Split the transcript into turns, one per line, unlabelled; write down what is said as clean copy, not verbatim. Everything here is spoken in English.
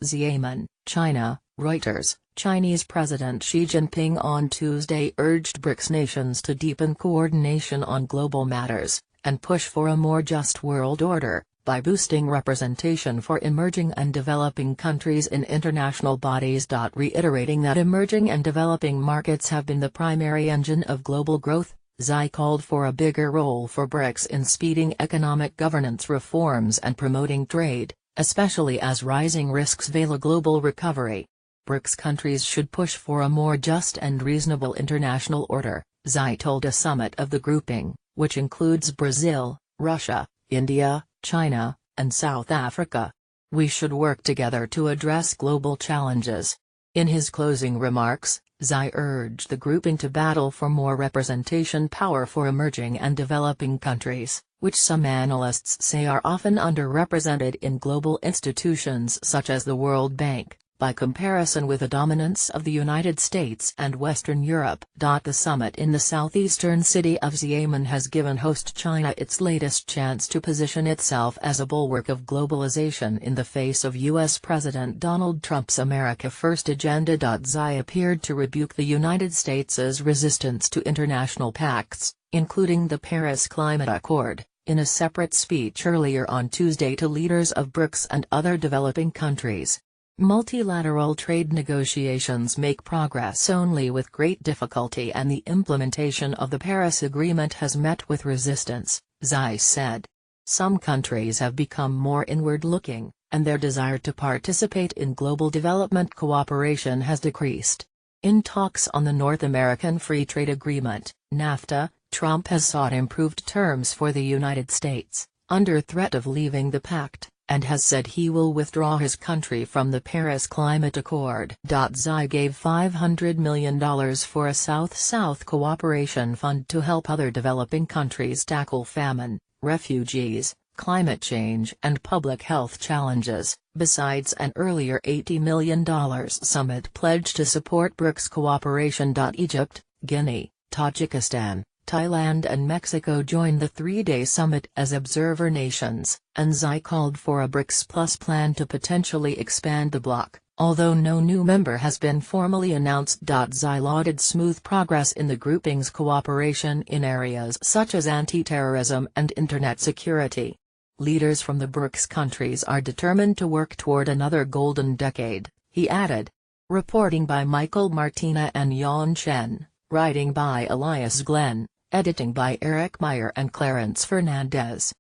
Xiamen, China, Reuters. Chinese President Xi Jinping on Tuesday urged BRICS nations to deepen coordination on global matters, and push for a more just world order, by boosting representation for emerging and developing countries in international bodies. Reiterating that emerging and developing markets have been the primary engine of global growth, Xi called for a bigger role for BRICS in speeding economic governance reforms and promoting trade, especially as rising risks veil a global recovery. BRICS countries should push for a more just and reasonable international order, Xi told a summit of the grouping, which includes Brazil, Russia, India, China, and South Africa. We should work together to address global challenges. In his closing remarks, Xi urged the grouping to battle for more representation power for emerging and developing countries, which some analysts say are often underrepresented in global institutions such as the World Bank, by comparison with the dominance of the United States and Western Europe. The summit in the southeastern city of Xiamen has given host China its latest chance to position itself as a bulwark of globalization in the face of U.S. President Donald Trump's America First agenda. Xi appeared to rebuke the United States' resistance to international pacts, including the Paris Climate Accord, in a separate speech earlier on Tuesday to leaders of BRICS and other developing countries. Multilateral trade negotiations make progress only with great difficulty, and the implementation of the Paris Agreement has met with resistance, Xi said. Some countries have become more inward-looking, and their desire to participate in global development cooperation has decreased. In talks on the North American Free Trade Agreement, NAFTA, Trump has sought improved terms for the United States, under threat of leaving the pact, and has said he will withdraw his country from the Paris Climate Accord. Xi gave $500 million for a South-South cooperation fund to help other developing countries tackle famine, refugees, climate change and public health challenges, besides an earlier $80 million summit pledge to support BRICS cooperation. Egypt, Guinea, Tajikistan, Thailand and Mexico joined the three-day summit as observer nations, and Xi called for a BRICS Plus plan to potentially expand the bloc, although no new member has been formally announced. Xi lauded smooth progress in the grouping's cooperation in areas such as anti-terrorism and internet security. Leaders from the BRICS countries are determined to work toward another golden decade, he added. Reporting by Michael Martina and Yan Chen, writing by Elias Glenn. Editing by Eric Meyer and Clarence Fernandez.